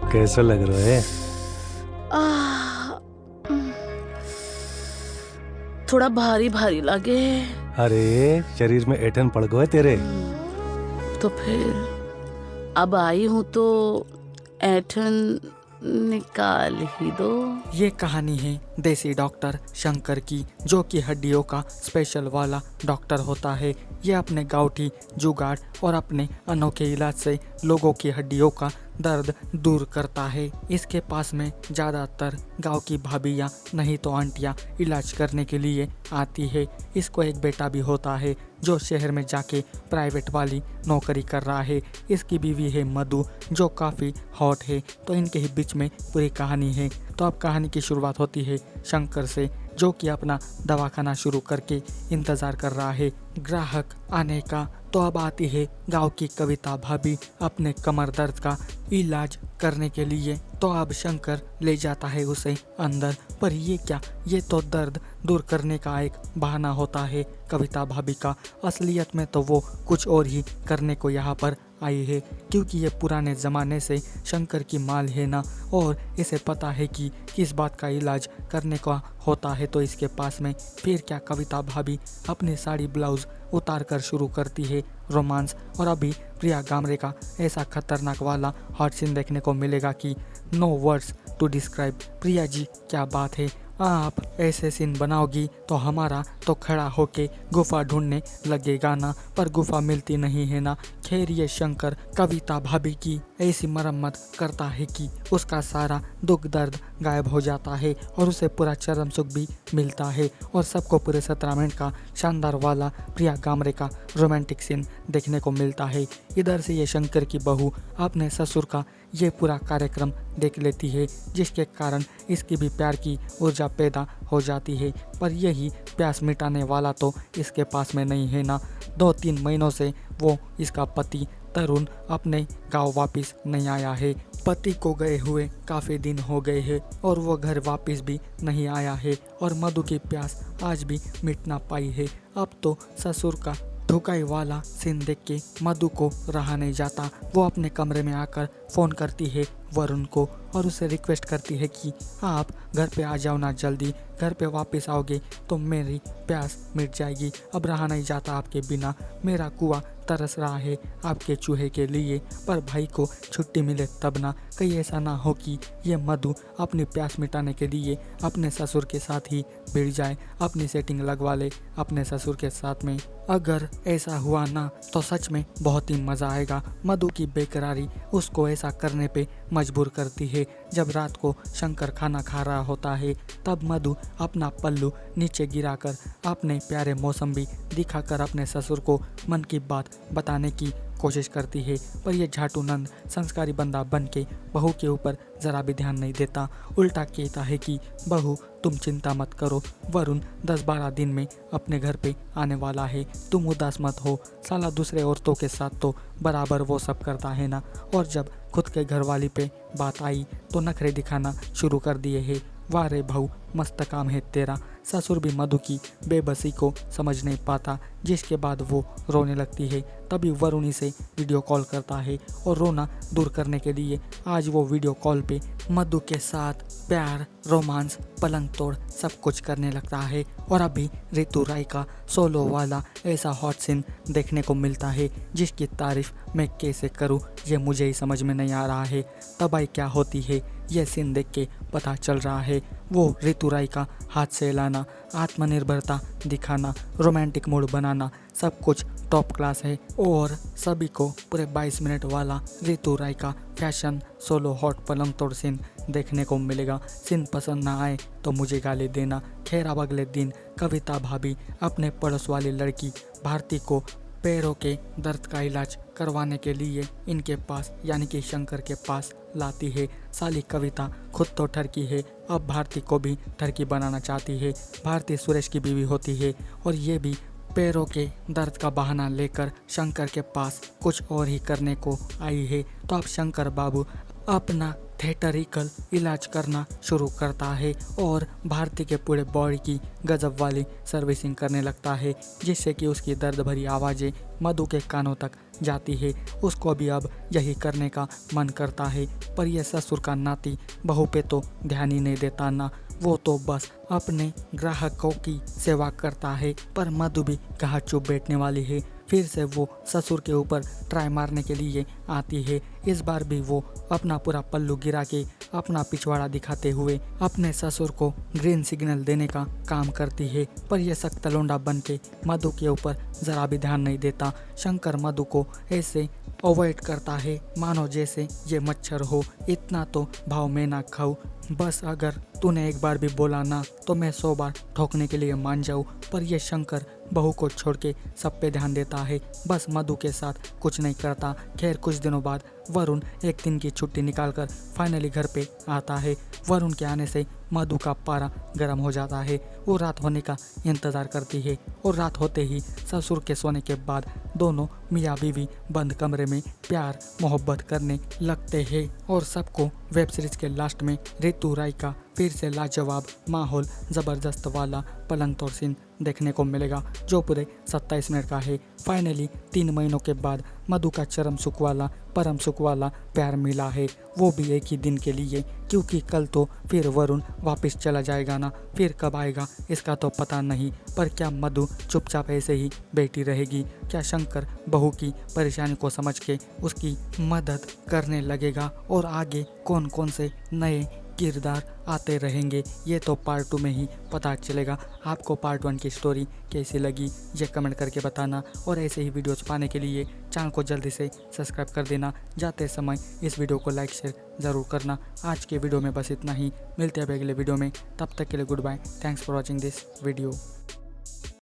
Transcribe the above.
कैसा लग रहा है? आह, थोड़ा भारी भारी लगे। अरे शरीर में ऐठन पड़ गए तेरे। तो फिर अब आई हूँ तो ऐठन निकाल ही दो। ये कहानी है देसी डॉक्टर शंकर की, जो कि हड्डियों का स्पेशल वाला डॉक्टर होता है। ये अपने गाँठी जुगाड़ और अपने अनोखे इलाज से लोगों की हड्डियों का दर्द दूर करता है। इसके पास में ज़्यादातर गांव की भाभियाँ नहीं तो आंटियाँ इलाज करने के लिए आती है। इसको एक बेटा भी होता है जो शहर में जाके प्राइवेट वाली नौकरी कर रहा है। इसकी बीवी है मधु, जो काफ़ी हॉट है। तो इनके ही बीच में पूरी कहानी है। तो अब कहानी की शुरुआत होती है शंकर से, जो कि अपना दवाखाना शुरू करके इंतज़ार कर रहा है ग्राहक आने का। तो अब आती है गांव की कविता भाभी अपने कमर दर्द का इलाज करने के लिए। तो अब शंकर ले जाता है उसे अंदर, पर ये क्या, ये तो दर्द दूर करने का एक बहाना होता है कविता भाभी का। असलियत में तो वो कुछ और ही करने को यहाँ पर आई है, क्योंकि ये पुराने ज़माने से शंकर की माल है ना, और इसे पता है कि किस बात का इलाज करने का होता है। तो इसके पास में फिर क्या, कविता भाभी अपनी साड़ी ब्लाउज उतार कर शुरू करती है रोमांस। और अभी प्रिया गामरे का ऐसा खतरनाक वाला हॉट सीन देखने को मिलेगा कि no words to describe. Priya ji क्या बात है, आप ऐसे सीन बनाओगी तो हमारा तो खड़ा होके गुफा ढूंढने लगेगा ना, पर गुफा मिलती नहीं है ना। खैर ये शंकर कविता भाभी की ऐसी मरम्मत करता है कि उसका सारा दुख दर्द गायब हो जाता है और उसे पूरा चरम सुख भी मिलता है। और सबको पूरे 17 मिनट का शानदार वाला प्रिया गामरे का रोमांटिक सीन देखने को मिलता है। इधर से ये शंकर की बहू अपने ससुर का ये पूरा कार्यक्रम देख लेती है, जिसके कारण इसकी भी प्यार की ऊर्जा पैदा हो जाती है। पर यही प्यास मिटाने वाला तो इसके पास में नहीं है ना। 2-3 महीनों से वो इसका पति तरुण अपने गांव वापस नहीं आया है। पति को गए हुए काफ़ी दिन हो गए हैं और वो घर वापस भी नहीं आया है, और मधु की प्यास आज भी मिट ना पाई है। अब तो ससुर का धुकाई वाला सीन देख के मधु को रहा नहीं जाता। वो अपने कमरे में आकर फ़ोन करती है वरुण को और उसे रिक्वेस्ट करती है कि आप घर पे आ जाओ ना, जल्दी घर पे वापस आओगे तो मेरी प्यास मिट जाएगी। अब रहा नहीं जाता आपके बिना, मेरा कुआं तरस रहा है आपके चूहे के लिए। पर भाई को छुट्टी मिले तब ना, कहीं ऐसा ना हो कि ये मधु अपनी प्यास मिटाने के लिए अपने ससुर के साथ ही भिड़ जाए, अपनी सेटिंग लगवा ले अपने ससुर के साथ में। अगर ऐसा हुआ ना तो सच में बहुत ही मज़ा आएगा। मधु की बेकरारी उसको ऐसा करने पे मजबूर करती है। जब रात को शंकर खाना खा रहा होता है तब मधु अपना पल्लू नीचे गिराकर अपने प्यारे मौसम्बी दिखाकर अपने ससुर को मन की बात बताने की कोशिश करती है। पर यह झाटू नंद संस्कारी बंदा बन के बहू के ऊपर ज़रा भी ध्यान नहीं देता। उल्टा कहता है कि बहू तुम चिंता मत करो, वरुण 10-12 दिन में अपने घर पे आने वाला है, तुम उदास मत हो। साला दूसरे औरतों के साथ तो बराबर वो सब करता है ना। और जब खुद के घर वाली पे बात आई तो नखरे दिखाना शुरू कर दिए है। वाह रे भाऊ, मस्त काम है तेरा। ससुर भी मधु की बेबसी को समझ नहीं पाता, जिसके बाद वो रोने लगती है। तभी वरुणी से वीडियो कॉल करता है और रोना दूर करने के लिए आज वो वीडियो कॉल पे मधु के साथ प्यार, रोमांस, पलंग तोड़ सब कुछ करने लगता है। और अभी ऋतु राय का सोलो वाला ऐसा हॉट सीन देखने को मिलता है, जिसकी तारीफ मैं कैसे करूं ये मुझे ही समझ में नहीं आ रहा है। तबाही क्या होती है ये सीन देख के पता चल रहा है। वो ऋतु राय का हाथ से लाना, आत्मनिर्भरता दिखाना, रोमांटिक मूड बनाना, सब कुछ टॉप क्लास है। और सभी को पूरे 22 मिनट वाला ऋतु राय का फैशन सोलो हॉट पलंग तोड़ सीन देखने को मिलेगा। सीन पसंद ना आए तो मुझे गाली देना। खैर अब अगले दिन कविता भाभी अपने पड़ोस वाली लड़की भारती को पैरों के दर्द का इलाज करवाने के लिए इनके पास यानी कि शंकर के पास लाती है। साली कविता खुद तो ठरकी है, अब भारती को भी ठरकी बनाना चाहती है। भारती सुरेश की बीवी होती है और ये भी पैरों के दर्द का बहाना लेकर शंकर के पास कुछ और ही करने को आई है। तो अब शंकर बाबू अपना थिएटरिकल इलाज करना शुरू करता है और भारती के पूरे बॉडी की गजब वाली सर्विसिंग करने लगता है, जिससे कि उसकी दर्द भरी आवाज़ें मधु के कानों तक जाती है। उसको भी अब यही करने का मन करता है, पर यह ससुर का नाती बहू पे तो ध्यान ही नहीं देता ना। वो तो बस अपने ग्राहकों की सेवा करता है। पर मधु भी कहाँ चुप बैठने वाली है। फिर से वो ससुर के ऊपर ट्राई मारने के लिए आती है। इस बार भी वो अपना पूरा पल्लू गिरा के अपना पिछवाड़ा दिखाते हुए अपने ससुर को ग्रीन सिग्नल देने का काम करती है। पर यह सख्त लौंडा बन के मधु के ऊपर जरा भी ध्यान नहीं देता। शंकर मधु को ऐसे अवॉइड करता है मानो जैसे ये मच्छर हो। इतना तो भाव में ना खाऊं, बस अगर तूने एक बार भी बोला ना तो मैं 100 बार ठोकने के लिए मान जाऊं। पर यह शंकर बहू को छोड़ के सब पे ध्यान देता है, बस मधु के साथ कुछ नहीं करता। खैर कुछ दिनों बाद वरुण एक दिन की छुट्टी निकालकर फाइनली घर पे आता है। वरुण के आने से मधु का पारा गर्म हो जाता है। वो रात होने का इंतज़ार करती है और रात होते ही ससुर के सोने के बाद दोनों मियाँ बीवी बंद कमरे में प्यार मोहब्बत करने लगते हैं। और सबको वेब सीरीज के लास्ट में ऋतु राय का फिर से लाजवाब माहौल ज़बरदस्त वाला पलंग तोड़ सीन देखने को मिलेगा, जो पूरे 27 मिनट का है। फाइनली 3 महीनों के बाद मधु का चरम सुख वाला परम सुख वाला प्यार मिला है, वो भी एक ही दिन के लिए, क्योंकि कल तो फिर वरुण वापस चला जाएगा ना। फिर कब आएगा इसका तो पता नहीं। पर क्या मधु चुपचाप ऐसे ही बैठी रहेगी? क्या शंकर बहू की परेशानी को समझ के उसकी मदद करने लगेगा? और आगे कौन कौन से नए किरदार आते रहेंगे ये तो पार्ट 2 में ही पता चलेगा। आपको पार्ट 1 की स्टोरी कैसी लगी ये कमेंट करके बताना, और ऐसे ही वीडियोज पाने के लिए चैनल को जल्दी से सब्सक्राइब कर देना। जाते समय इस वीडियो को लाइक शेयर ज़रूर करना। आज के वीडियो में बस इतना ही, मिलते हैं अगले वीडियो में, तब तक के लिए good bye. Thanks for watching this video.